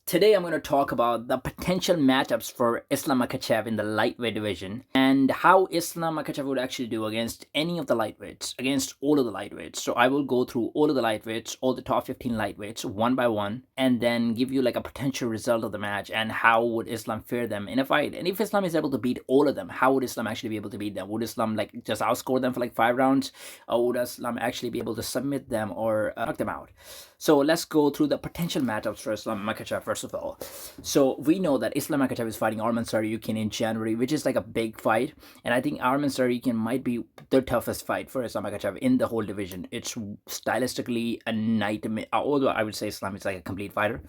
Today, I'm going to talk about the potential matchups for Islam Makhachev in the lightweight division and how Islam Makhachev would actually do against any of the lightweights, against all of the lightweights. So, I will go through all of the lightweights, all the top 15 lightweights, one by one, and then give you like a potential result of the match and how would Islam fare them in a fight. And if Islam is able to beat all of them, how would Islam actually be able to beat them? Would Islam like just outscore them for like 5 rounds, or would Islam actually be able to submit them or knock them out? So let's go through the potential matchups for Islam Makhachev first of all. So we know that Islam Makhachev is fighting Arman Tsarukyan in January, which is like a big fight, and I think Arman Tsarukyan might be the toughest fight for Islam Makhachev in the whole division. It's stylistically a nightmare. Although I would say Islam is like a complete fighter,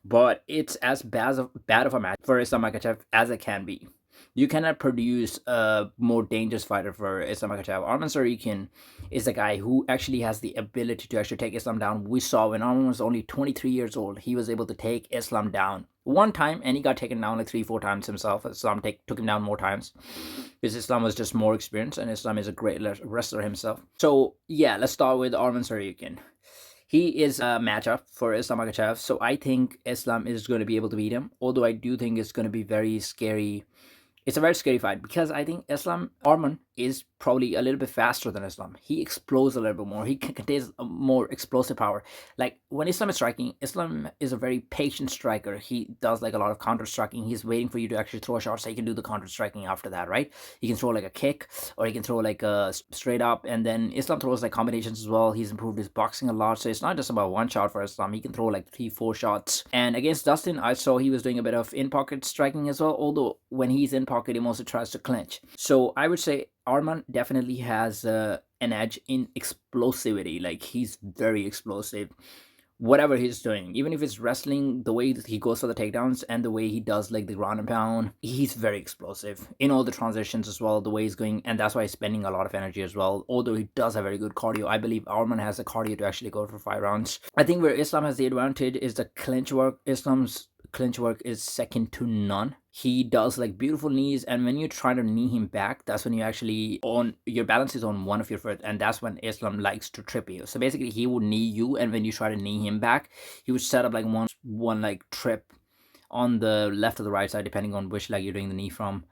but it's as bad of a match for Islam Makhachev as it can be. You cannot produce a more dangerous fighter for Islam Makhachev. Arman Tsarukyan is a guy who actually has the ability to actually take Islam down. We saw when Arman was only 23 years old, he was able to take Islam down one time, and he got taken down like 3-4 times himself. Islam took him down more times because Islam was just more experienced, and Islam is a great wrestler himself. So yeah, let's start with Arman Tsarukyan. He is a matchup for Islam Makhachev, so I think Islam is going to be able to beat him. Although I do think it's going to be very scary. It's a very scary fight because I think Arman is probably a little bit faster than Islam. He explodes a little bit more. He contains a more explosive power. Like when Islam is striking, Islam is a very patient striker. He does like a lot of counter striking. He's waiting for you to actually throw a shot so he can do the counter striking after that, right? He can throw like a kick or he can throw like a straight up, and then Islam throws like combinations as well. He's improved his boxing a lot, so it's not just about one shot for Islam. He can throw like 3-4 shots. And against Dustin, I saw he was doing a bit of in pocket striking as well. Although when he's in pocket, he mostly tries to clinch. So I would say Arman definitely has an edge in explosivity. Like he's very explosive. Whatever he's doing, even if it's wrestling, the way that he goes for the takedowns and the way he does like the ground and pound, he's very explosive in all the transitions as well. The way he's going, and that's why he's spending a lot of energy as well. Although he does have very good cardio, I believe Arman has the cardio to actually go for 5 rounds. I think where Islam has the advantage is the clinch work. Islam's clinch work is second to none. He does like beautiful knees, and when you try to knee him back, that's when you actually on your balance is on one of your foot, and that's when Islam likes to trip you. So basically he would knee you, and when you try to knee him back, he would set up like one like trip on the left or the right side depending on which leg you're doing the knee from.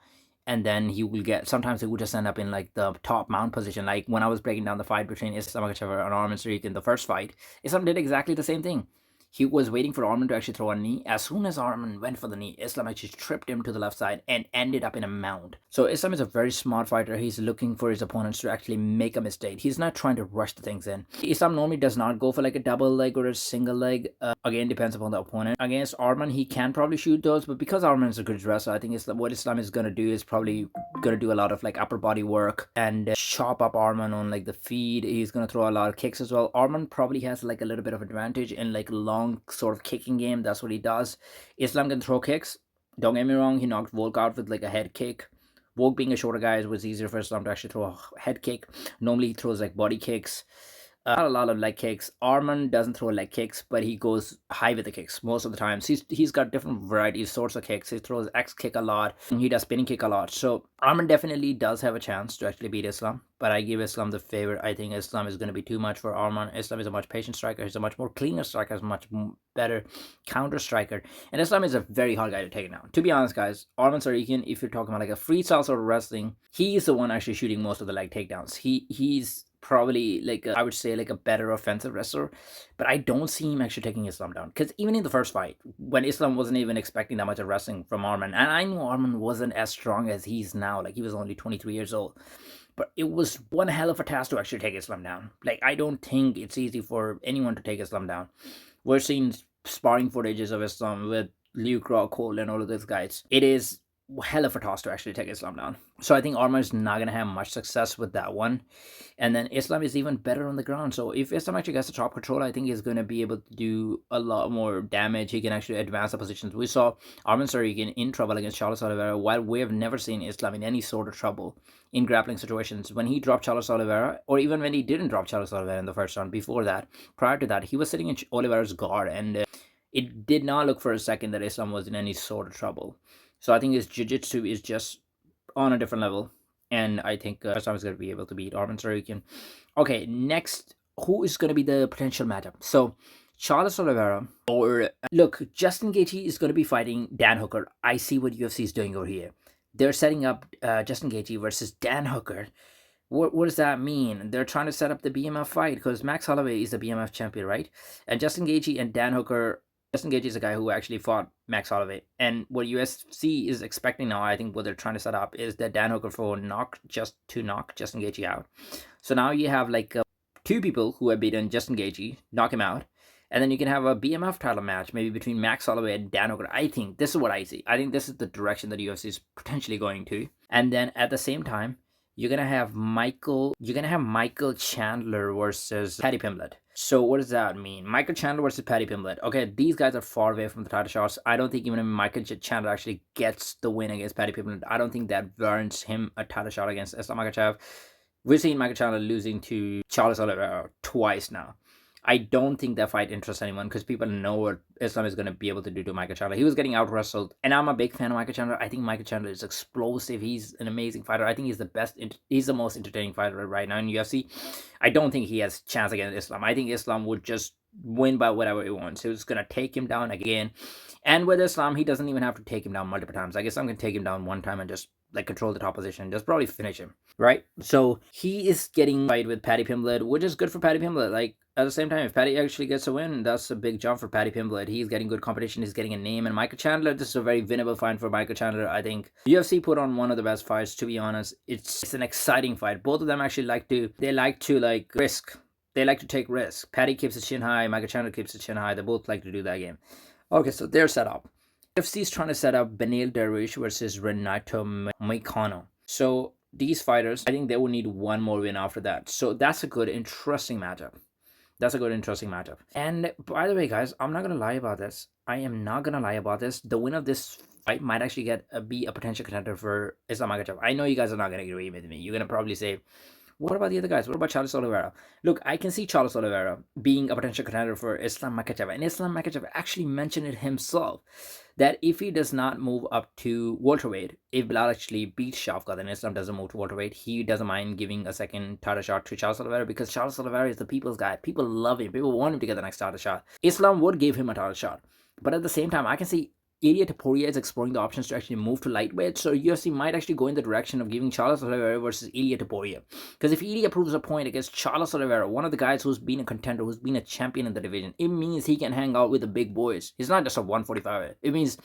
And then he will get, sometimes it would just end up in like the top mount position. Like when I was breaking down the fight between Islam Makhachev and Arman Tsarukyan in the first fight, Islam did exactly the same thing. He was waiting for Arman to actually throw a knee. As soon as Arman went for the knee, Islam actually tripped him to the left side and ended up in a mount. So Islam is a very smart fighter. He's looking for his opponents to actually make a mistake. He's not trying to rush the things in. Islam normally does not go for like a double leg or a single leg. Again, depends upon the opponent. Against Arman, he can probably shoot those, but because Arman is a good wrestler, I think what Islam is going to do is probably going to do a lot of like upper body work and chop up Arman on like the feet. He's going to throw a lot of kicks as well. Arman probably has like a little bit of advantage in like long sort of kicking game. That's what he does. Islam can throw kicks. Don't get me wrong, he knocked Volk out with like a head kick. Volk being a shorter guy, it was easier for Islam to actually throw a head kick. Normally he throws like body kicks. Not a lot of leg kicks. Arman doesn't throw leg kicks, but he goes high with the kicks most of the times. He's got different varieties, sorts of kicks. He throws X kick a lot. He does spinning kick a lot. So Arman definitely does have a chance to actually beat Islam, but I give Islam the favor. I think Islam is going to be too much for Arman. Islam is a much patient striker. He's a much more cleaner striker. He's a much better counter striker. And Islam is a very hard guy to take down. To be honest, guys, Arman Tsarukyan, if you're talking about like a freestyle sort of wrestling, he's the one actually shooting most of the leg takedowns. He's probably like I would say like a better offensive wrestler, but I don't see him actually taking Islam down, because even in the first fight when Islam wasn't even expecting that much of wrestling from Arman, and I know Arman wasn't as strong as he's now, like he was only 23 years old, but it was one hell of a task to actually take Islam down. Like I don't think it's easy for anyone to take Islam down. We're seeing sparring footages of Islam with Luke Rockhold and all of those guys. It is hell of a task to actually take Islam down. So I think Arman is not going to have much success with that one. And then Islam is even better on the ground. So if Islam actually gets the top control, I think he's going to be able to do a lot more damage. He can actually advance the positions. We saw Arman Tsarukyan in trouble against Charles Oliveira, while we have never seen Islam in any sort of trouble in grappling situations. When he dropped Charles Oliveira, or even when he didn't drop Charles Oliveira in the first round, before that, prior to that, he was sitting in Oliveira's guard, and it did not look for a second that Islam was in any sort of trouble. So I think his jiu-jitsu is just on a different level, and I think Islam is going to be able to beat Arman Tsarukyan. Okay, next, who is going to be the potential matchup? So Charles Oliveira, or look, Justin Gaethje is going to be fighting Dan Hooker. I see what UFC is doing over here. They're setting up Justin Gaethje versus Dan Hooker. What does that mean? They're trying to set up the BMF fight because Max Holloway is the BMF champion, right? And Justin Gaethje and Dan Hooker. Justin Gaethje is a guy who actually fought Max Holloway, and what UFC is expecting now, I think, what they're trying to set up is that Dan Hooker for knock Justin Gaethje out. So now you have like two people who have beaten Justin Gaethje, knock him out, and then you can have a BMF title match maybe between Max Holloway and Dan Hooker. I think this is what I see. I think this is the direction that UFC is potentially going to, and then at the same time you're gonna have Michael Chandler versus Paddy Pimblett. So what does that mean? Michael Chandler versus Paddy Pimblett. Okay, these guys are far away from the title shots. I don't think even if Michael Chandler actually gets the win against Paddy Pimblett, I don't think that warrants him a title shot against Islam Makhachev. We've seen Michael Chandler losing to Charles Oliveira twice now. I don't think that fight interests anyone because people know what Islam is going to be able to do to Michael Chandler. He was getting out wrestled, and I'm a big fan of Michael Chandler. I think Michael Chandler is explosive. He's an amazing fighter. I think he's the best. He's the most entertaining fighter right now in UFC. I don't think he has a chance against Islam. I think Islam would just win by whatever he wants. He was going to take him down again. And with Islam, he doesn't even have to take him down multiple times. I guess I'm going to take him down one time and just like control the top position, just probably finish him, right? So he is getting fight with Paddy Pimblett, which is good for Paddy Pimblett. Like at the same time, if Paddy actually gets a win, that's a big jump for Paddy Pimblett. He's getting good competition. He's getting a name. And Michael Chandler, this is a very winnable fight for Michael Chandler. I think UFC put on one of the best fights. To be honest, it's an exciting fight. Both of them actually like to risk. They like to take risks. Paddy keeps his chin high. Michael Chandler keeps his chin high. They both like to do that game. Okay, so they're set up. UFC is trying to set up Beneil Dariush versus Renato Moicano. So these fighters, I think they will need one more win after that. So that's a good, interesting matchup. And by the way, guys, I'm not gonna lie about this. I am not gonna lie about this. The win of this fight might actually be a potential contender for Islam Makhachev. I know you guys are not gonna agree with me. You're gonna probably say, what about the other guys? What about Charles Oliveira? Look, I can see Charles Oliveira being a potential contender for Islam Makhachev. And Islam Makhachev actually mentioned it himself that if he does not move up to welterweight, if Bilal actually beats Shavkat and Islam doesn't move to welterweight, he doesn't mind giving a second title shot to Charles Oliveira because Charles Oliveira is the people's guy. People love him. People want him to get the next title shot. Islam would give him a title shot. But at the same time, I can see Ilia Topuria is exploring the options to actually move to lightweight, so UFC might actually go in the direction of giving Charles Oliveira versus Ilia Topuria. Because if Ilia proves a point against Charles Oliveira, one of the guys who's been a contender, who's been a champion in the division, it means he can hang out with the big boys. He's not just a 145. It means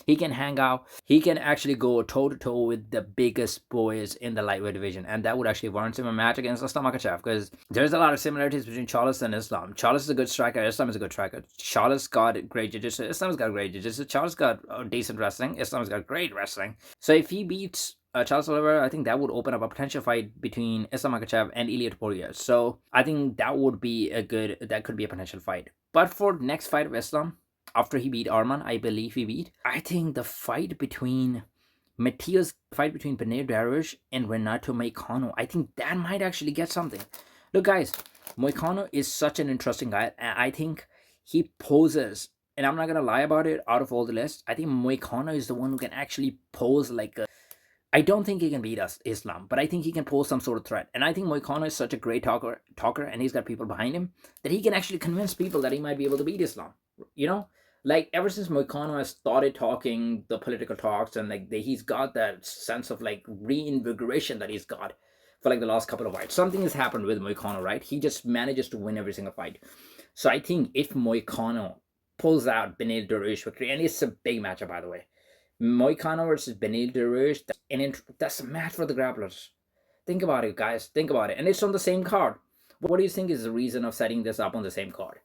he can hang out. He can actually go toe-to-toe with the biggest boys in the lightweight division, and that would actually warrant him a match against Islam Makhachev, because there's a lot of similarities between Charles and Islam. Charles is a good striker. Islam is a good striker. Charles got great jiu-jitsu. Islam's got great jiu-jitsu. Charles got decent wrestling. Islam's got great wrestling. So if he beats Charles Oliveira, I think that would open up a potential fight between Islam Makhachev and Ilia Topuria. So I think that could be a potential fight. But for next fight of Islam, after he beat Arman, I believe I think the fight between Beneil Dariush and Renato Moicano, I think that might actually get something. Look, guys, Moicano is such an interesting guy. I think he poses, and I'm not gonna lie about it, out of all the lists, I think Moicano is the one who can actually pose like a... I don't think he can beat Islam, but I think he can pose some sort of threat. And I think Moicano is such a great talker, and he's got people behind him, that he can actually convince people that he might be able to beat Islam. You know? Like, ever since Moicano has started talking the political talks, and like he's got that sense of like reinvigoration that he's got for like the last couple of fights. Something has happened with Moicano, right? He just manages to win every single fight. So I think if Moicano pulls out Beneil Dariush victory, and it's a big matchup, by the way. Moicano versus Beneil Dariush, that's a match for the grapplers. Think about it, guys. Think about it. And it's on the same card. What do you think is the reason of setting this up on the same card?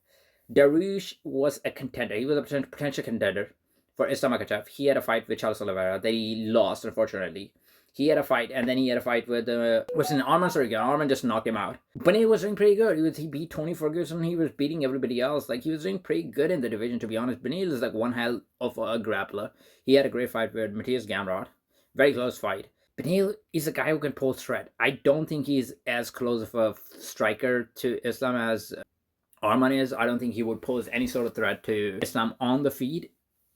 Dariush was a contender. He was a potential contender for Islam Makhachev. He had a fight with Charles Oliveira that he lost, unfortunately. He had a fight, and then he had a fight with Arman Tsarukyan. Arman just knocked him out. But he was doing pretty good. He beat Tony Ferguson. He was beating everybody else. Like, he was doing pretty good in the division, to be honest. Beneil is like one hell of a grappler. He had a great fight with Matthias Gamrot. Very close fight. Beneil is a guy who can pose threat. I don't think he's as close of a striker to Islam as Arman is. I don't think he would pose any sort of threat to Islam on the feet,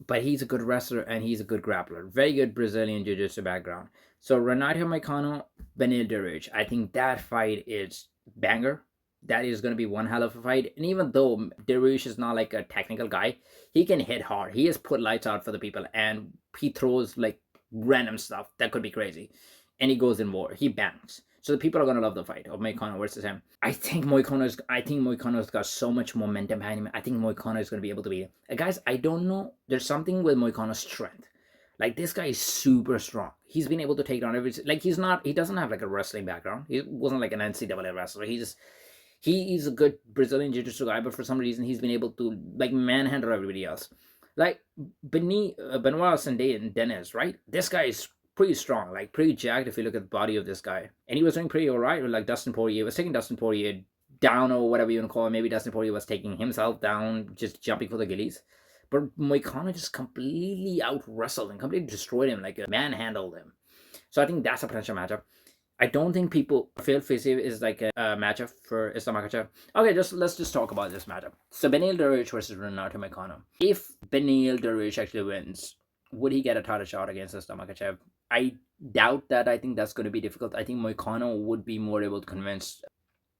but he's a good wrestler and he's a good grappler. Very good Brazilian Jiu-Jitsu background. So Renato Moicano, Beneil Dariush, I think that fight is banger. that is going to be one hell of a fight. And even though Dariush is not like a technical guy, he can hit hard. He has put lights out for the people, and he throws like random stuff that could be crazy. And he goes in war. He bangs. So the people are gonna love the fight of Moicano versus him. I think Moicano's got so much momentum behind him. I think Moicano is gonna be able to beat him. Guys, I don't know. There's something with Moicano's strength. Like, this guy is super strong. He's been able to take down like, he doesn't have like a wrestling background. He wasn't like an NCAA wrestler. He's a good Brazilian Jiu-Jitsu guy, but for some reason he's been able to like manhandle everybody else. Like Benoit Sandé Dennis, right? This guy is pretty strong, like pretty jacked if you look at the body of this guy. And he was doing pretty alright with like Dustin Poirier. He was taking Dustin Poirier down, or whatever you want to call it. Maybe Dustin Poirier was taking himself down, just jumping for the gillies. But Moicano just completely out-wrestled and completely destroyed him, like manhandled him. So I think that's a potential matchup. I don't think Rafael Fiziev is like a matchup for Islam Makhachev. Okay, let's just talk about this matchup. So Beneil Dariush versus Renato Moicano. If Beneil Dariush actually wins, would he get a title shot against Islam Makhachev? I doubt that. I think that's going to be difficult. I think Moicano would be more able to convince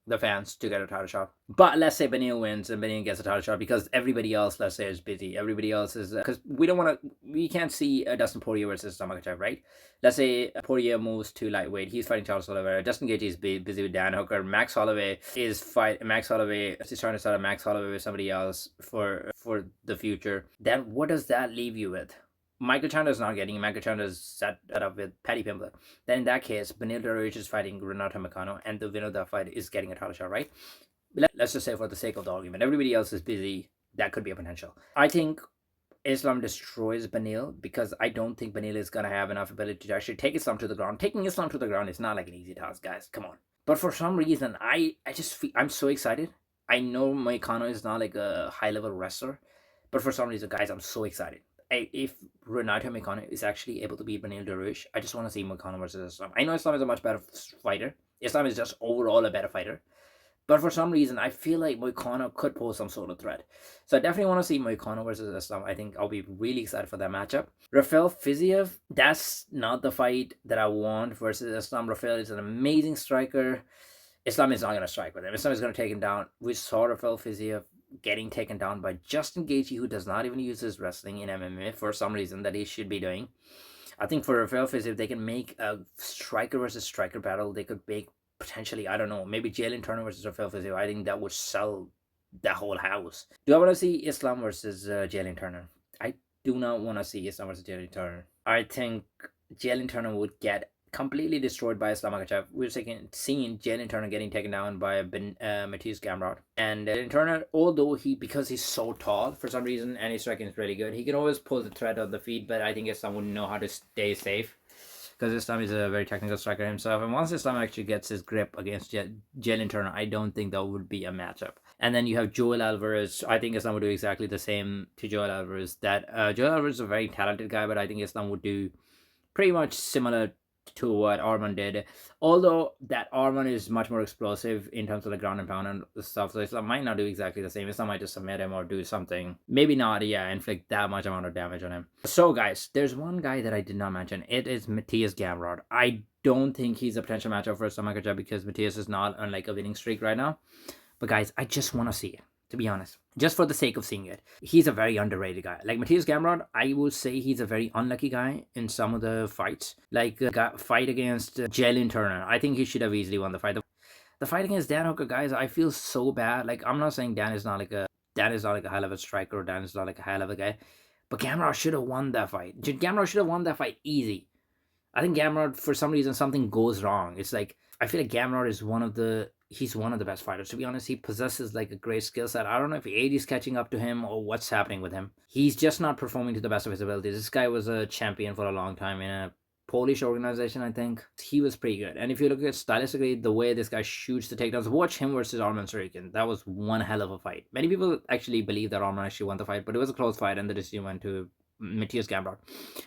the fans to get a title shot. But let's say Beneil wins and Beneil gets a title shot, because everybody else, let's say, is busy. Everybody else is, because we can't see Dustin Poirier versus Islam Makhachev, right? Let's say Poirier moves to lightweight. He's fighting Charles Oliveira. Justin Gaethje is busy with Dan Hooker. Max Holloway is trying to start a Max Holloway with somebody else for the future. Then what does that leave you with? Michael Chandler is not getting. Michael Chandler is set up with Paddy Pimblett. Then in that case, Beneil Dariush is fighting Renato Moicano, and the winner of that fight is getting a title shot, right? Let's just say, for the sake of the argument, everybody else is busy. That could be a potential. I think Islam destroys Beneil, because I don't think Beneil is gonna have enough ability to actually take Islam to the ground. Taking Islam to the ground is not like an easy task, guys. Come on. But for some reason, I just feel I'm so excited. I know Moicano is not like a high level wrestler, but for some reason, guys, I'm so excited. If Renato Moicano is actually able to beat Beneil Dariush, I just want to see Moicano versus Islam. I know Islam is a much better fighter. Islam is just overall a better fighter. But for some reason, I feel like Moicano could pose some sort of threat. So I definitely want to see Moicano versus Islam. I think I'll be really excited for that matchup. Rafael Fiziev, that's not the fight that I want versus Islam. Rafael is an amazing striker. Islam is not going to strike with him. Islam is going to take him down. We saw Rafael Fiziev getting taken down by Justin Gaethje, who does not even use his wrestling in MMA for some reason that he should be doing. I think for Rafael Fiziev, they can make a striker versus striker battle. They could make potentially, I don't know, maybe Jalen Turner versus Rafael Fiziev. I think that would sell the whole house. Do I want to see Islam versus Jalen Turner? I do not want to see Islam versus Jalen Turner. I think Jalen Turner would get completely destroyed by Islam Makhachev. We're seeing Jalen Turner getting taken down by Mateusz Gamrot. And Jalen Turner, although because he's so tall for some reason and his striking is really good, he can always pull the threat on the feet, but I think Islam wouldn't know how to stay safe, because Islam is a very technical striker himself. And once Islam actually gets his grip against Jalen Turner, I don't think that would be a matchup. And then you have Joel Alvarez. I think Islam would do exactly the same to Joel Alvarez. Joel Alvarez is a very talented guy, but I think Islam would do pretty much similar to what Arman did, although that Arman is much more explosive in terms of the ground and pound and stuff, so Islam might not do exactly the same. Islam might just submit him or do something, maybe not, inflict that much amount of damage on him. So guys, there's one guy that I did not mention. It is Mateusz Gamrot. I don't think he's a potential matchup for Islam Makhachev, because Mateusz is not on like a winning streak right now, but guys, I just want to see it, to be honest, just for the sake of seeing it. He's a very underrated guy. Like Mateusz Gamrot, I would say he's a very unlucky guy in some of the fights. Like fight against Jalen Turner, I think he should have easily won the fight. The fight against Dan Hooker, guys, I feel so bad. Like, I'm not saying Dan is not like a high level striker, or Dan is not like a high level guy, but Gamrot should have won that fight. Gamrot should have won that fight easy. I think Gamrot, for some reason, something goes wrong. It's like, I feel like Gamrot is he's one of the best fighters. To be honest, he possesses like a great skill set. I don't know if age is catching up to him or what's happening with him. He's just not performing to the best of his abilities. This guy was a champion for a long time in a Polish organization, I think. He was pretty good. And if you look at stylistically, the way this guy shoots the takedowns, watch him versus Arman Tsarukyan. That was one hell of a fight. Many people actually believe that Arman actually won the fight, but it was a close fight and the decision went to Mateusz Gamrot.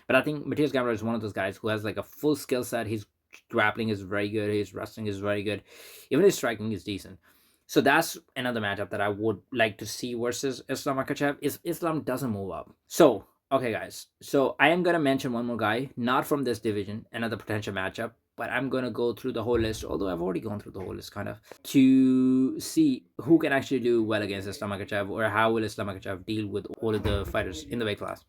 But I think Mateusz Gamrot is one of those guys who has like a full skill set. His grappling is very good. His wrestling is very good. Even his striking is decent. So that's another matchup that I would like to see versus Islam Makhachev. Islam doesn't move up. So, okay, guys. So I am going to mention one more guy, not from this division, another potential matchup. but I'm gonna go through the whole list, although I've already gone through the whole list kind of, to see who can actually do well against Islam Makhachev, or how will Islam Makhachev deal with all of the fighters in the weight class.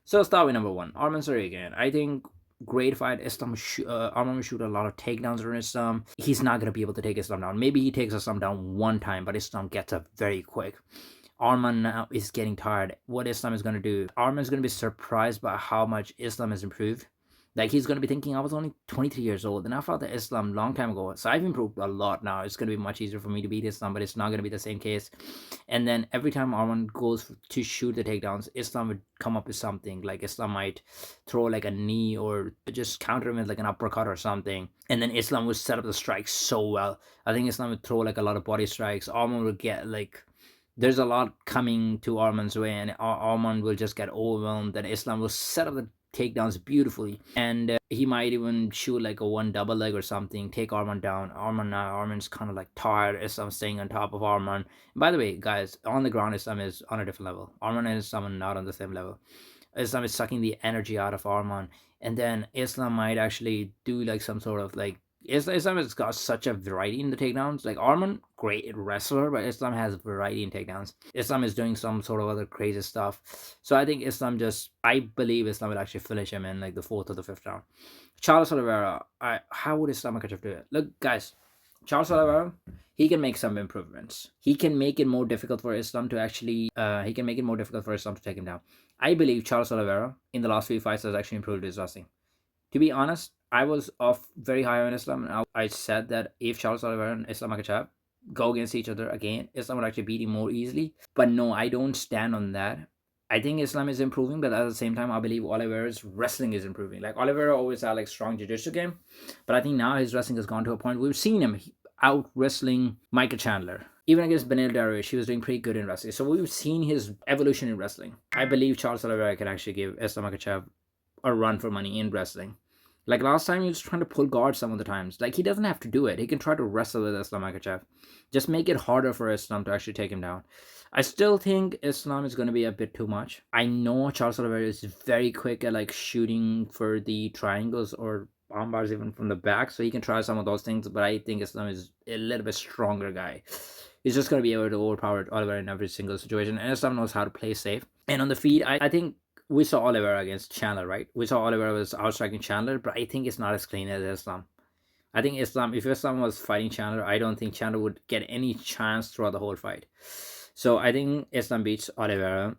So let's start with number one, Arman Tsarukyan. I think great fight. Arman will shoot a lot of takedowns on Islam. He's not gonna be able to take Islam down. Maybe he takes Islam down one time, but Islam gets up very quick. Arman now is getting tired. What Islam is going to do? Arman is going to be surprised by how much Islam has improved. Like, he's going to be thinking, I was only 23 years old and I fought the Islam a long time ago. So I've improved a lot now. It's going to be much easier for me to beat Islam, but it's not going to be the same case. And then every time Arman goes to shoot the takedowns, Islam would come up with something. Like, Islam might throw like a knee or just counter him with like an uppercut or something. And then Islam would set up the strikes so well. I think Islam would throw like a lot of body strikes. Arman would get like, there's a lot coming to Arman's way, and Arman will just get overwhelmed, and Islam will set up the takedowns beautifully, and he might even shoot like a one double leg or something, take Arman down. Arman's kind of like tired. Islam staying on top of Arman. By the way, guys, on the ground, Islam is on a different level. Arman and Islam are not on the same level. Islam is sucking the energy out of Arman, and then Islam might actually do like some sort of like, Islam has got such a variety in the takedowns. Like, Arman, great wrestler, but Islam has variety in takedowns. Islam is doing some sort of other crazy stuff. So I think I believe Islam will actually finish him in like the 4th or the 5th round. Charles Oliveira, how would Islam Makhachev do it? Look, guys, Charles Oliveira, he can make some improvements. He can make it more difficult for Islam to actually, he can make it more difficult for Islam to take him down. I believe Charles Oliveira, in the last few fights, has actually improved his wrestling. To be honest, I was off very high on Islam, and I said that if Charles Oliveira and Islam Makhachev go against each other again, Islam would actually beat him more easily. But no, I don't stand on that. I think Islam is improving, but at the same time, I believe Oliveira's wrestling is improving. Like, Oliveira always had like strong jiu-jitsu game, but I think now his wrestling has gone to a point we've seen him out wrestling Michael Chandler. Even against Beneil Dariush, he was doing pretty good in wrestling. So we've seen his evolution in wrestling. I believe Charles Oliveira can actually give Islam Makhachev a run for money in wrestling. Like, last time, he was trying to pull guard some of the times. Like, he doesn't have to do it. He can try to wrestle with Islam Makhachev. Just make it harder for Islam to actually take him down. I still think Islam is going to be a bit too much. I know Charles Oliveira is very quick at like shooting for the triangles or arm bars even from the back, so he can try some of those things, but I think Islam is a little bit stronger guy. He's just going to be able to overpower Oliveira in every single situation, and Islam knows how to play safe. And on the feet, I think we saw Oliveira against Chandler, right? We saw Oliveira was outstriking Chandler, but I think it's not as clean as Islam. I think Islam, if Islam was fighting Chandler, I don't think Chandler would get any chance throughout the whole fight. So I think Islam beats Oliveira.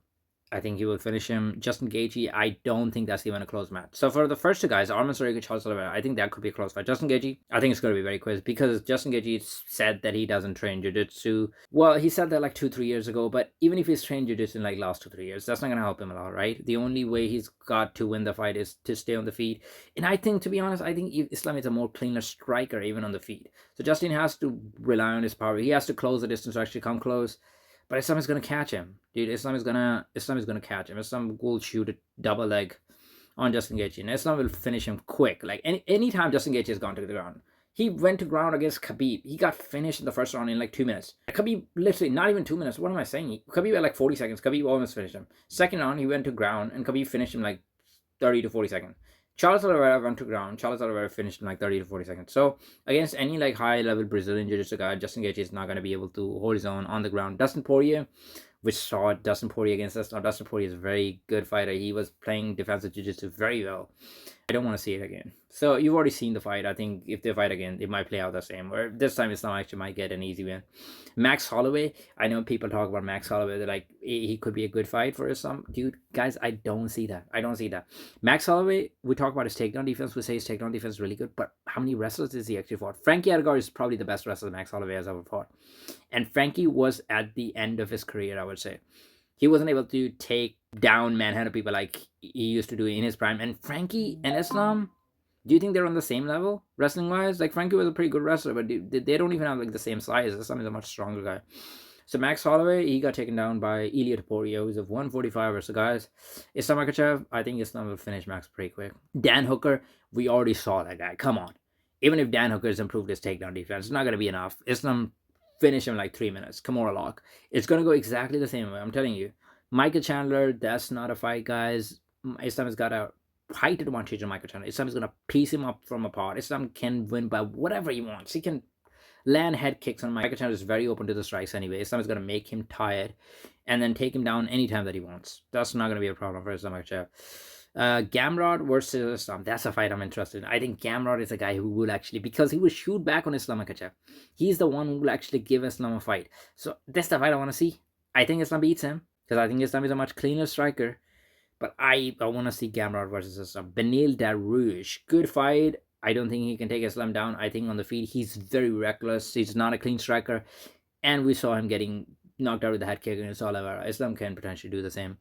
I think he will finish him. Justin Gaethje, I don't think that's even a close match. So for the first two guys, Arman Tsarukyan, Charles Oliveira, I think that could be a close fight. Justin Gaethje, I think it's going to be very close because Justin Gaethje said that he doesn't train jiu-jitsu. Well, he said that like 2-3 years ago, but even if he's trained jiu-jitsu in like last 2-3 years, that's not going to help him a lot, right? The only way he's got to win the fight is to stay on the feet. And I think, to be honest, I think Islam is a more cleaner striker even on the feet. So Justin has to rely on his power. He has to close the distance to actually come close. But Islam is gonna catch him, dude. Islam is gonna catch him. Islam will shoot a double leg on Justin Gaethje, and Islam will finish him quick. Like anytime Justin Gaethje has gone to the ground, he went to ground against Khabib. He got finished in the first round in like 2 minutes. Khabib literally not even 2 minutes. What am I saying? Khabib had like 40 seconds. Khabib almost finished him. Second round, he went to ground, and Khabib finished him like 30 to 40 seconds. Charles Oliveira went to ground. Charles Oliveira finished in like 30 to 40 seconds. So against any like high-level Brazilian jiu-jitsu guy, Justin Gaethje is not going to be able to hold his own on the ground. Dustin Poirier, we saw Dustin Poirier against us. Now, Dustin Poirier is a very good fighter. He was playing defensive jiu-jitsu very well. I don't want to see it again. So you've already seen the fight. I think if they fight again, it might play out the same. Or this time, Islam actually might get an easy win. Max Holloway, I know people talk about Max Holloway. They're like, he could be a good fight for Islam. Dude, guys, I don't see that. I don't see that. Max Holloway, we talk about his takedown defense. We say his takedown defense is really good. But how many wrestlers has he actually fought? Frankie Edgar is probably the best wrestler Max Holloway has ever fought. And Frankie was at the end of his career, I would say. He wasn't able to take down manhandle people like he used to do in his prime. And Frankie and Islam, do you think they're on the same level wrestling wise? Like, Frankie was a pretty good wrestler, but they don't even have like the same size. Islam is a much stronger guy. So Max Holloway, he got taken down by Ilia Topuria, who's of 145. So guys, Islam Makhachev, I think Islam will finish Max pretty quick. Dan Hooker, we already saw that guy. Come on. Even if Dan Hooker has improved his takedown defense, it's not going to be enough. Islam finish him in like 3 minutes. Kimura lock. It's going to go exactly the same way. I'm telling you. Michael Chandler, that's not a fight, guys. Islam has got to height advantage on Michael Chandler. Islam is gonna piece him up from apart. Islam can win by whatever he wants. He can land head kicks on Michael Chandler. Is very open to the strikes anyway. Islam is gonna make him tired, and then take him down anytime that he wants. That's not gonna be a problem for Islam Makhachev. Gamrot versus Islam. That's a fight I'm interested in. I think Gamrot is a guy who will actually, because he will shoot back on Islam Makhachev. He's the one who will actually give Islam a fight. So that's the fight I want to see. I think Islam beats him because I think Islam is a much cleaner striker. But I want to see Gamrot versus Islam. Beneil Dariush, good fight. I don't think he can take Islam down. I think on the feet he's very reckless. He's not a clean striker, and we saw him getting knocked out with the head kick against Oliveira. Islam can potentially do the same.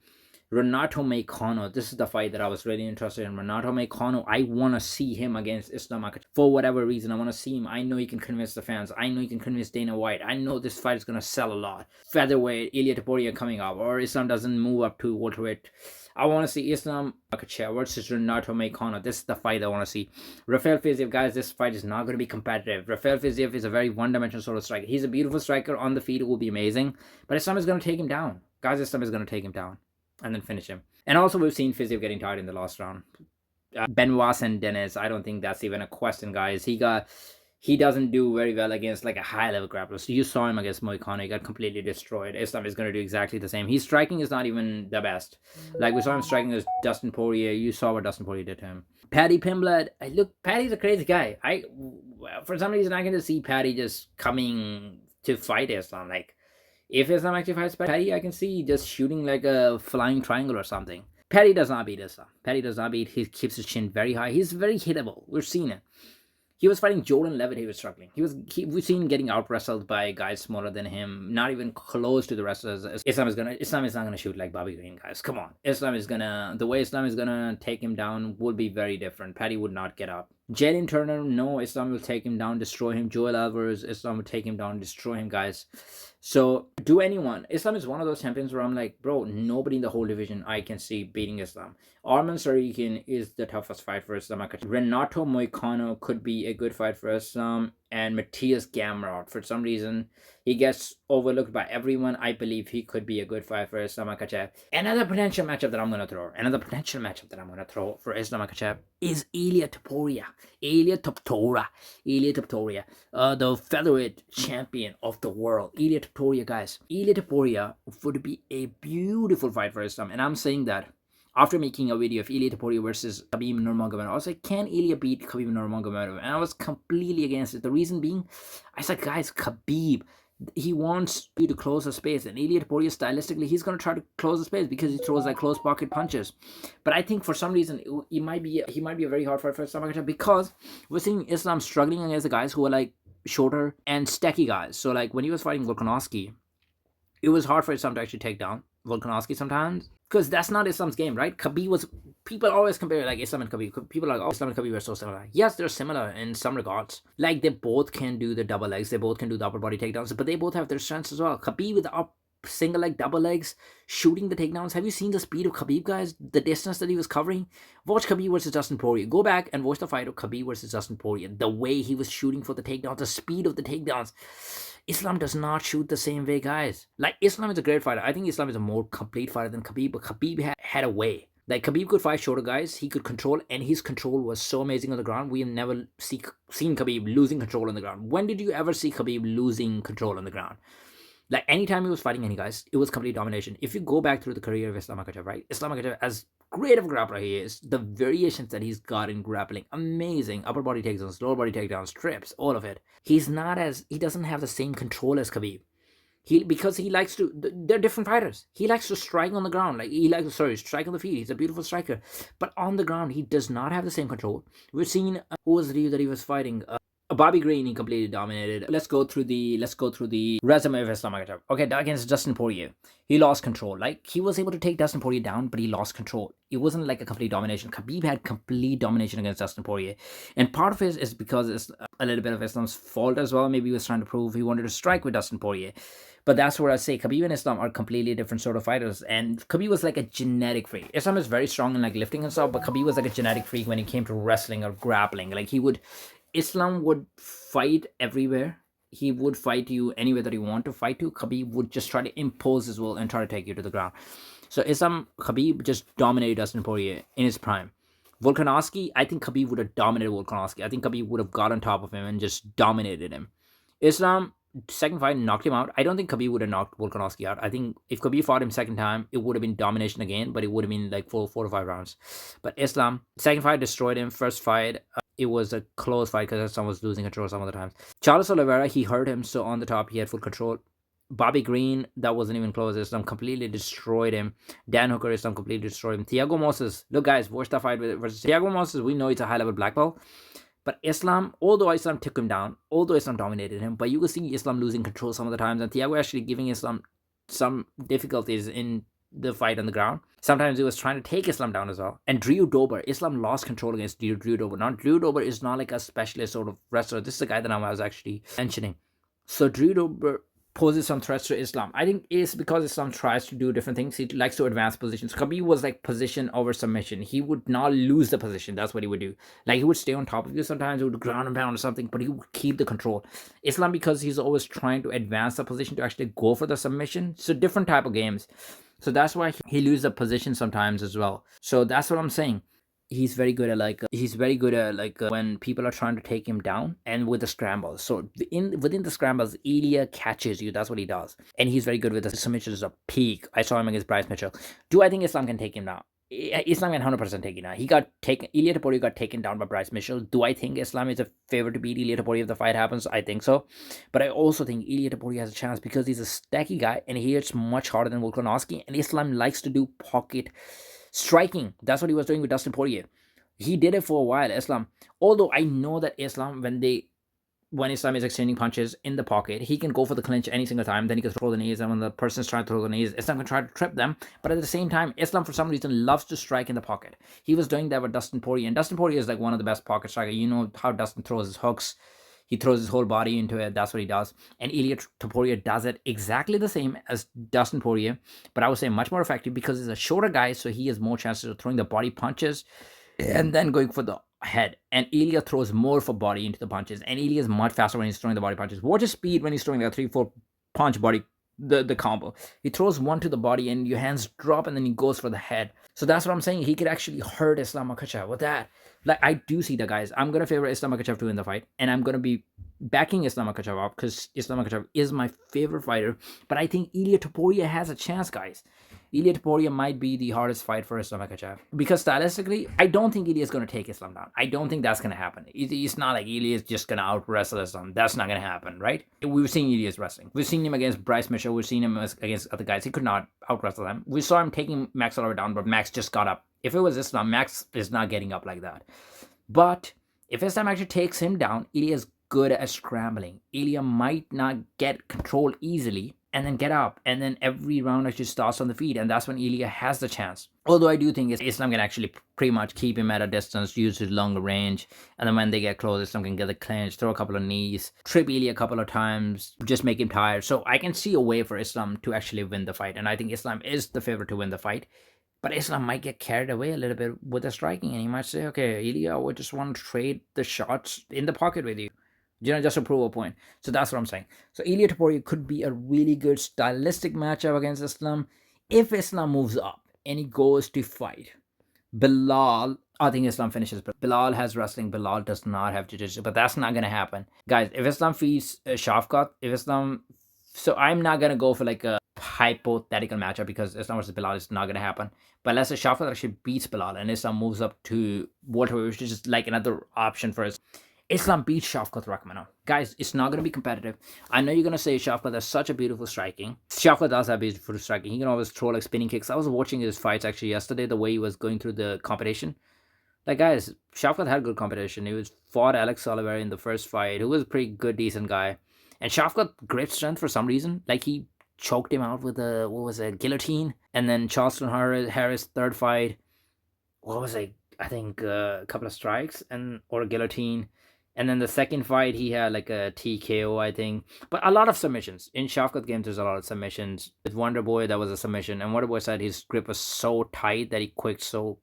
Renato Moicano, this is the fight that I was really interested in. Renato Moicano, I want to see him against Islam Makhachev. For whatever reason, I want to see him. I know he can convince the fans. I know he can convince Dana White. I know this fight is going to sell a lot. Featherweight, Ilia Topuria coming up, or Islam doesn't move up to welterweight. I want to see Islam Makhachev versus Renato Moicano. This is the fight I want to see. Rafael Fiziev, guys, this fight is not going to be competitive. Rafael Fiziev is a very one-dimensional sort of striker. He's a beautiful striker. On the feet, it will be amazing. But Islam is going to take him down. Guys, Islam is going to take him down and then finish him. And also, we've seen Fiziev getting tired in the last round. Benoit and Dennis, I don't think that's even a question, guys. He doesn't do very well against like a high-level grappler. So you saw him against Moicano. He got completely destroyed. Islam is going to do exactly the same. His striking is not even the best. Like we saw him striking as Dustin Poirier. You saw what Dustin Poirier did to him. Paddy Pimblett. Look, Paddy's a crazy guy. For some reason, I can just see Paddy just coming to fight Islam. Like, if Islam actually fights Paddy, I can see just shooting like a flying triangle or something. Paddy does not beat Islam. Paddy does not beat. He keeps his chin very high. He's very hittable. We've seen it. He was fighting Jordan Levitt. He was struggling. We've seen him getting out wrestled by guys smaller than him, not even close to the wrestlers. Islam is not gonna shoot like Bobby Green, guys. Come on. The way Islam is gonna take him down will be very different. Paddy would not get up. Jalen Turner, no, Islam will take him down, destroy him. Joel Alvarez, Islam will take him down, destroy him, guys. So, Islam is one of those champions where I'm like, bro, nobody in the whole division I can see beating Islam. Arman Tsarukyan is the toughest fight for Islam. Renato Moicano could be a good fight for Islam. And Matthias Gamrot, for some reason, he gets overlooked by everyone. I believe he could be a good fight for Islam Makhachev. Another potential matchup that I'm going to throw for Islam Makhachev is Ilia Topuria. Ilia Topuria, the featherweight champion of the world. Ilia Topuria, guys. Ilia Topuria would be a beautiful fight for Islam. And I'm saying that after making a video of Ilia Topuria versus Khabib Nurmagomedov, I was like, can Ilia beat Khabib Nurmagomedov? And I was completely against it. The reason being, I said, guys, Khabib, he wants you to close the space. And Ilia Topuria, stylistically, he's going to try to close the space because he throws like close pocket punches. But I think for some reason, he might be a very hard fight for Islam Makhachev because we're seeing Islam struggling against the guys who are like shorter and stacky guys. So like when he was fighting Volkanovski, it was hard for Islam to actually take down Volkanovski sometimes. Because that's not Islam's game, right? People always compare like Islam and Khabib. People are like, oh, Islam and Khabib are so similar. Yes, they're similar in some regards. Like they both can do the double legs. They both can do the upper body takedowns. But they both have their strengths as well. Khabib with the single leg, double legs, shooting the takedowns. Have you seen the speed of Khabib, guys? The distance that he was covering? Watch Khabib versus Dustin Poirier. Go back and watch the fight of Khabib versus Dustin Poirier. The way he was shooting for the takedowns, the speed of the takedowns. Islam does not shoot the same way, guys. Like, Islam is a great fighter. I think Islam is a more complete fighter than Khabib, but Khabib had a way. Like, Khabib could fight shorter guys. He could control, and his control was so amazing on the ground. We have never seen Khabib losing control on the ground. When did you ever see Khabib losing control on the ground? Like, anytime he was fighting any guys, it was complete domination. If you go back through the career of Islam Makhachev, right? Islam Makhachev, as great of a grappler he is, the variations that he's got in grappling, amazing. Upper body takedowns, lower body takedowns, trips, all of it. He doesn't have the same control as Khabib. Because he likes to, they're different fighters. He likes to strike on the ground. Strike on the feet. He's a beautiful striker. But on the ground, he does not have the same control. We've seen, who was the dude that he was fighting? Bobby Green, he completely dominated. Let's go through the resume of Islam Makhachev. Okay, against Dustin Poirier, he lost control. Like, he was able to take Dustin Poirier down, but he lost control. It wasn't like a complete domination. Khabib had complete domination against Dustin Poirier, and part of it is because it's a little bit of Islam's fault as well. Maybe he was trying to prove he wanted to strike with Dustin Poirier. But that's where I say Khabib and Islam are completely different sort of fighters. And Khabib was like a genetic freak. Islam is very strong in like lifting and stuff, but Khabib was like a genetic freak when it came to wrestling or grappling. Like, Islam would fight everywhere. He would fight you anywhere that he wanted to fight to. Khabib would just try to impose his will and try to take you to the ground. So Khabib just dominated Dustin Poirier in his prime. Volkanovski, I think Khabib would have dominated Volkanovski. I think Khabib would have got on top of him and just dominated him. Islam, second fight, knocked him out. I don't think Khabib would have knocked Volkanovski out. I think if Khabib fought him second time, it would have been domination again, but it would have been like four to five rounds. But Islam, second fight, destroyed him. First fight, it was a close fight because Islam was losing control some of the times. Charles Oliveira, he hurt him, so on the top, he had full control. Bobby Green, that wasn't even close. Islam completely destroyed him. Dan Hooker, Islam completely destroyed him. Thiago Moses, look guys, watch that fight versus Thiago Moses. We know it's a high level black belt. But Islam, although Islam took him down, although Islam dominated him, but you could see Islam losing control some of the times, and Thiago actually giving Islam some difficulties in the fight on the ground. Sometimes he was trying to take Islam down as well. And Drew Dober, Islam lost control against Drew Dober. Now, Drew Dober is not like a specialist sort of wrestler. This is the guy that I was actually mentioning. So Drew Dober poses some threats to Islam. I think it's because Islam tries to do different things. He likes to advance positions. Khabib was like position over submission. He would not lose the position. That's what he would do. Like he would stay on top of you sometimes. He would ground and pound or something, but he would keep the control. Islam, because he's always trying to advance the position to actually go for the submission. So different type of games. So that's why he loses the position sometimes as well. So that's what I'm saying. He's very good at when people are trying to take him down and with the scrambles. So within the scrambles, Ilya catches you. That's what he does, and he's very good with the submissions. A peak. I saw him against Bryce Mitchell. Do I think Islam can take him down? Islam can 100% take him down. He got taken. Ilya Topuria got taken down by Bryce Mitchell. Do I think Islam is a favorite to beat Ilya Topuria if the fight happens? I think so, but I also think Ilya Topuria has a chance because he's a stacky guy and he hits much harder than Volkanovski. And Islam likes to do pocket striking. That's what he was doing with Dustin Poirier. He did it for a while, Islam. Although I know that Islam, when Islam is exchanging punches in the pocket, he can go for the clinch any single time. Then he can throw the knees, and when the person's trying to throw the knees, Islam can try to trip them. But at the same time, Islam, for some reason, loves to strike in the pocket. He was doing that with Dustin Poirier, and Dustin Poirier is like one of the best pocket strikers. You know how Dustin throws his hooks. He throws his whole body into it. That's what he does. And Ilya Topuria does it exactly the same as Dustin Poirier, but I would say much more effective because he's a shorter guy, so he has more chances of throwing the body punches and then going for the head. And Ilya throws more for body into the punches, and Ilya is much faster when he's throwing the body punches. Watch his speed when he's throwing the 3-4 punch body, the combo. He throws one to the body and your hands drop, and then he goes for the head. So that's what I'm saying. He could actually hurt Islam Makhachev with that. Like, I do see that, guys. I'm going to favor Islam Makhachev to win the fight, and I'm going to be backing Islam Makhachev up because Islam Makhachev is my favorite fighter. But I think Ilya Topuria has a chance, guys. Ilya Topuria might be the hardest fight for Islam Makhachev because stylistically, I don't think Ilya is going to take Islam down. I don't think that's going to happen. It's not like Ilya is just going to out-wrestle Islam. That's not going to happen, right? We've seen Ilya's wrestling. We've seen him against Bryce Mitchell. We've seen him against other guys. He could not out-wrestle them. We saw him taking Max Holloway down, but Max just got up. If it was Islam, Max is not getting up like that. But if Islam actually takes him down, Ilya is good at scrambling. Ilya might not get control easily and then get up, and then every round actually starts on the feet, and that's when Ilya has the chance. Although I do think Islam can actually pretty much keep him at a distance, use his longer range, and then when they get close, Islam can get the clinch, throw a couple of knees, trip Ilya a couple of times, just make him tired. So I can see a way for Islam to actually win the fight, and I think Islam is the favorite to win the fight. But Islam might get carried away a little bit with the striking, and he might say, okay, Ilya, I just want to trade the shots in the pocket with you. Just to prove a point. So that's what I'm saying. So Ilya Topuria could be a really good stylistic matchup against Islam if Islam moves up and he goes to fight Belal. I think Islam finishes. But Belal has wrestling. Belal does not have jiu-jitsu. But that's not going to happen. Guys, if Islam feeds Shafkat, so I'm not going to go for like a hypothetical matchup because Islam versus Belal is not going to happen. But let's say Shafkat actually beats Belal and Islam moves up to welterweight, which is just like another option for us. Islam beats Shavkat Rakhmonov. Guys, it's not going to be competitive. I know you're going to say Shavkat has such a beautiful striking. Shavkat does have beautiful striking. He can always throw like spinning kicks. I was watching his fights actually yesterday, the way he was going through the competition. Like, guys, Shavkat had good competition. He fought Alex Oliveira in the first fight, who was a pretty good, decent guy. And Shavkat, great strength for some reason. Like, he choked him out with a guillotine. And then Charleston Harris, third fight, I think a couple of strikes or a guillotine. And then the second fight, he had like a TKO, I think. But a lot of submissions. In Shavkat games, there's a lot of submissions. With Wonder Boy, that was a submission. And Wonder Boy said his grip was so tight that he tapped so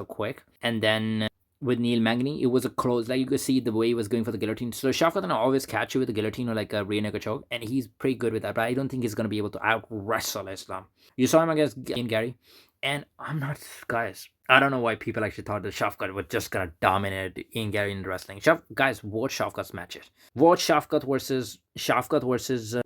quick. And then with Neil Magny, it was a close. Like you could see the way he was going for the guillotine. So Shavkat will always catch you with the guillotine or like a rear naked choke. And he's pretty good with that. But I don't think he's going to be able to out-wrestle Islam. You saw him against Gary. And I'm not, guys. I don't know why people actually thought that Shafkat was just gonna dominate Ian Gary in wrestling. Guys, watch Shafkat's matches. Watch Shafkat versus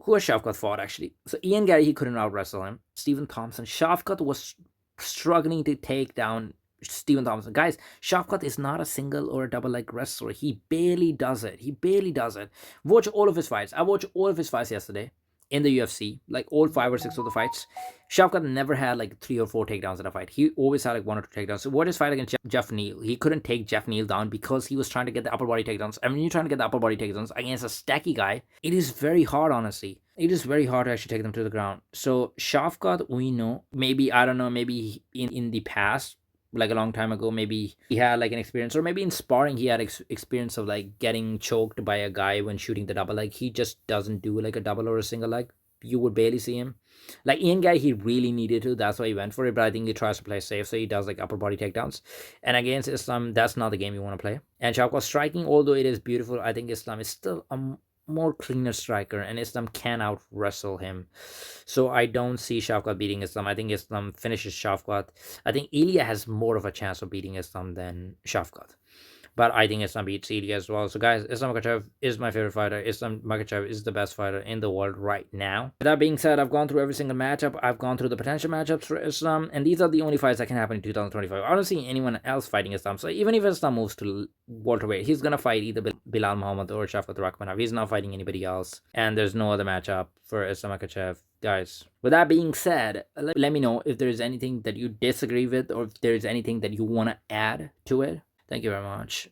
who has Shafkat fought actually? So Ian Gary, he couldn't out wrestle him. Stephen Thompson. Shafkat was struggling to take down Stephen Thompson. Guys, Shafkat is not a single or a double leg wrestler. He barely does it. He barely does it. Watch all of his fights. I watched all of his fights yesterday in the UFC, like all 5 or 6 of the fights. Shafkat never had like 3 or 4 takedowns in a fight. He always had like 1 or 2 takedowns. So what his fight against Jeff Neal, he couldn't take Jeff Neal down because he was trying to get the upper body takedowns. And when you're trying to get the upper body takedowns against a stacky guy, it is very hard, honestly. It is very hard to actually take them to the ground. So Shafkat, we know, maybe, I don't know, maybe in the past, like a long time ago, maybe he had like an experience, or maybe in sparring he had experience of like getting choked by a guy when shooting the double leg. He just doesn't do like a double or a single leg. You would barely see him. Like Ian Guy, he really needed to. That's why he went for it. But I think he tries to play safe, so he does like upper body takedowns. And against Islam, that's not the game you want to play. And Shafkat striking, although it is beautiful, I think Islam is still a more cleaner striker, and Islam can out wrestle him. So I don't see Shafkat beating Islam. I think Islam finishes Shafkat. I think Ilya has more of a chance of beating Islam than Shafkat. But I think Islam beats Ilya as well. So guys, Islam Makhachev is my favorite fighter. Islam Makhachev is the best fighter in the world right now. With that being said, I've gone through every single matchup. I've gone through the potential matchups for Islam. And these are the only fights that can happen in 2025. I don't see anyone else fighting Islam. So even if Islam moves to welterweight, he's going to fight either Bilal Muhammad or Shafkat Rakhmonov. He's not fighting anybody else. And there's no other matchup for Islam Makhachev. Guys, with that being said, let me know if there's anything that you disagree with, or if there's anything that you want to add to it. Thank you very much.